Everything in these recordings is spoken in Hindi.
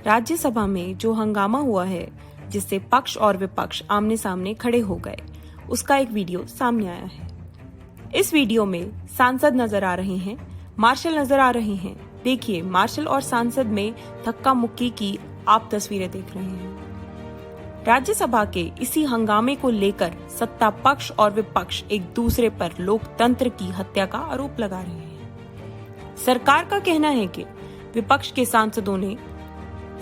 राज्यसभा में जो हंगामा हुआ है, जिससे पक्ष और विपक्ष आमने सामने खड़े हो गए, उसका एक वीडियो सामने आया है। इस वीडियो में सांसद नजर आ रहे हैं, मार्शल नजर आ रहे हैं। देखिए, मार्शल और सांसद में धक्का मुक्की की आप तस्वीरें देख रहे हैं। राज्यसभा के इसी हंगामे को लेकर सत्ता पक्ष और विपक्ष एक दूसरे पर लोकतंत्र की हत्या का आरोप लगा रहे हैं। सरकार का कहना है कि विपक्ष के सांसदों ने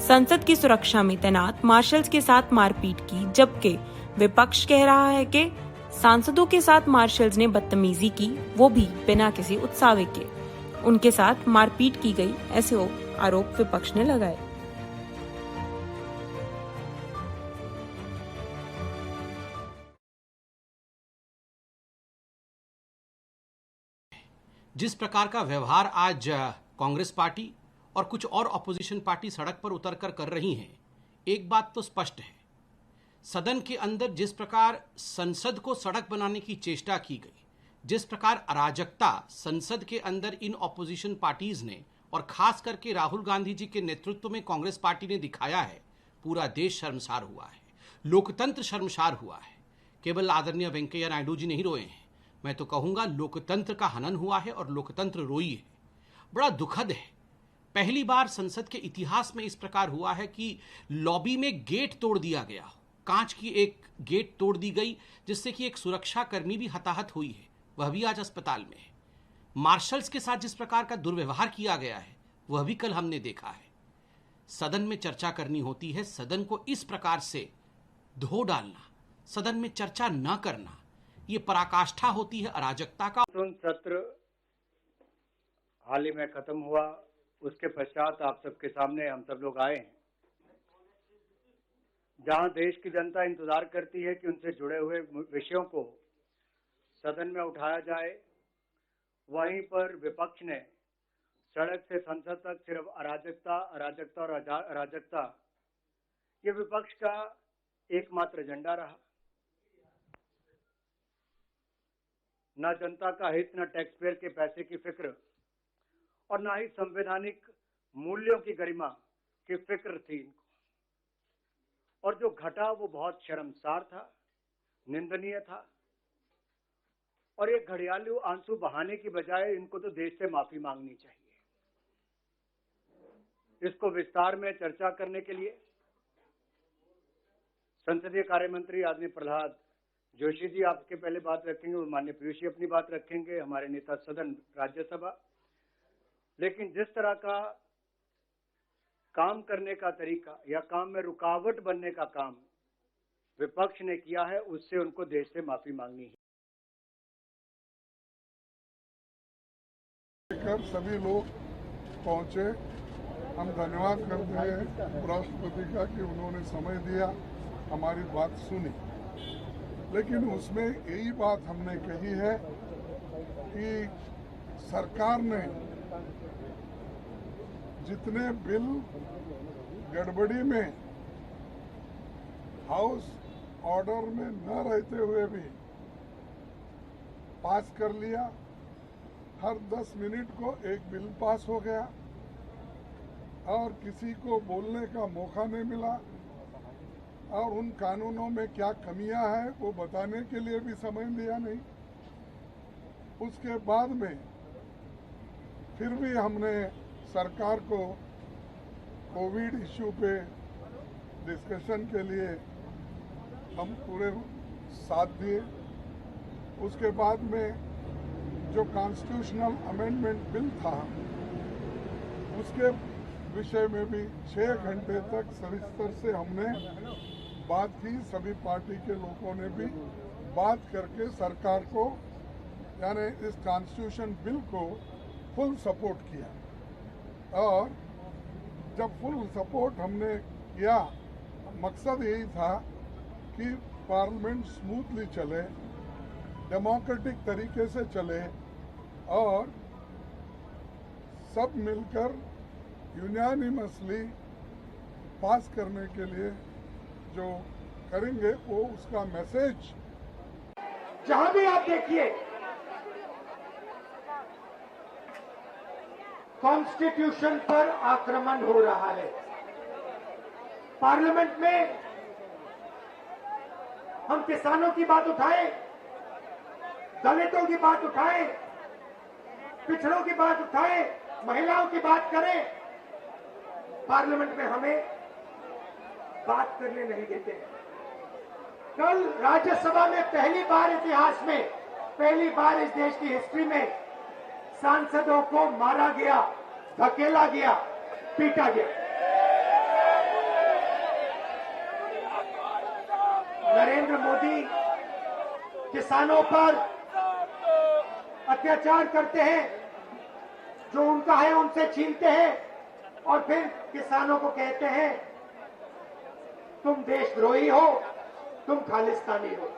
संसद की सुरक्षा में तैनात मार्शल्स के साथ मारपीट की, जबकि विपक्ष कह रहा है कि सांसदों के साथ मार्शल्स ने बदतमीजी की, वो भी बिना किसी उत्सावे के। उनके साथ मारपीट की गई, ऐसे आरोप विपक्ष ने लगाए। जिस प्रकार का व्यवहार आज कांग्रेस पार्टी और कुछ और ऑपोजिशन पार्टी सड़क पर उतरकर कर रही हैं, एक बात तो स्पष्ट है, सदन के अंदर जिस प्रकार संसद को सड़क बनाने की चेष्टा की गई, जिस प्रकार अराजकता संसद के अंदर इन ऑपोजिशन पार्टीज ने और खास करके राहुल गांधी जी के नेतृत्व में कांग्रेस पार्टी ने दिखाया है, पूरा देश शर्मसार हुआ है, लोकतंत्र शर्मसार हुआ है। केवल आदरणीय वेंकैया नायडू जी नहीं रोए हैं, मैं तो कहूंगा लोकतंत्र का हनन हुआ है और लोकतंत्र रोई है। बड़ा दुखद है, पहली बार संसद के इतिहास में इस प्रकार हुआ है कि लॉबी में गेट तोड़ दिया गया, कांच की एक गेट तोड़ दी गई, जिससे कि एक सुरक्षा कर्मी भी हताहत हुई है, वह भी आज अस्पताल में है। मार्शल्स के साथ जिस प्रकार का दुर्व्यवहार किया गया है, वह भी कल हमने देखा है। सदन में चर्चा करनी होती है, सदन को इस प्रकार से धो डालना, सदन में चर्चा न करना, ये पराकाष्ठा होती है अराजकता का। सत्र हाल ही में खत्म हुआ, उसके पश्चात आप सबके सामने हम सब लोग आए हैं, जहां देश की जनता इंतजार करती है कि उनसे जुड़े हुए विषयों को सदन में उठाया जाए। वहीं पर विपक्ष ने सड़क से संसद तक सिर्फ अराजकता अराजकता और अराजकता, ये विपक्ष का एकमात्र एजेंडा रहा। न जनता का हित, न टैक्स पेयर के पैसे की फिक्र, और ना ही संवैधानिक मूल्यों की गरिमा की फिक्र थी इनको। और जो घटा वो बहुत शर्मसार था, निंदनीय था, और ये घड़ियालू आंसू बहाने की बजाय इनको तो देश से माफी मांगनी चाहिए। इसको विस्तार में चर्चा करने के लिए संसदीय कार्य मंत्री आदरणीय प्रहलाद जोशी जी आपके पहले बात रखेंगे, और माननीय पीयूष जी अपनी बात रखेंगे, हमारे नेता सदन राज्यसभा। लेकिन जिस तरह का काम करने का तरीका या काम में रुकावट बनने का काम विपक्ष ने किया है, उससे उनको देश से माफी मांगनी है। सभी लोग पहुंचे, हम धन्यवाद करते हैं उपराष्ट्रपति का कि उन्होंने समय दिया, हमारी बात सुनी। लेकिन उसमें यही बात हमने कही है कि सरकार ने जितने बिल गड़बड़ी में हाउस ऑर्डर में न रहते हुए भी पास कर लिया, हर 10 मिनट को एक बिल पास हो गया और किसी को बोलने का मौका नहीं मिला, और उन कानूनों में क्या कमियां हैं वो बताने के लिए भी समय दिया नहीं। उसके बाद में फिर भी हमने सरकार को कोविड इश्यू पे डिस्कशन के लिए हम पूरे साथ दिए। उसके बाद में जो कॉन्स्टिट्यूशनल अमेंडमेंट बिल था, उसके विषय में भी 6 घंटे तक सविस्तर से हमने बात की। सभी पार्टी के लोगों ने भी बात करके सरकार को, यानी इस कॉन्स्टिट्यूशन बिल को फुल सपोर्ट किया। और जब फुल सपोर्ट हमने किया, मकसद यही था कि पार्लियामेंट स्मूथली चले, डेमोक्रेटिक तरीके से चले, और सब मिलकर यूनानिमसली पास करने के लिए जो करेंगे वो उसका मैसेज। जहां भी आप देखिए कॉन्स्टिट्यूशन पर आक्रमण हो रहा है, पार्लियामेंट में हम किसानों की बात उठाएं, दलितों की बात उठाएं, पिछड़ों की बात उठाएं, महिलाओं की बात करें, पार्लियामेंट में हमें बात करने नहीं देते हैं। कल राज्यसभा में पहली बार इतिहास में, पहली बार इस देश की हिस्ट्री में सांसदों को मारा गया, धकेला गया, पीटा गया। नरेंद्र मोदी किसानों पर अत्याचार करते हैं, जो उनका है उनसे छीनते हैं और फिर किसानों को कहते हैं तुम देशद्रोही हो, तुम खालिस्तानी हो।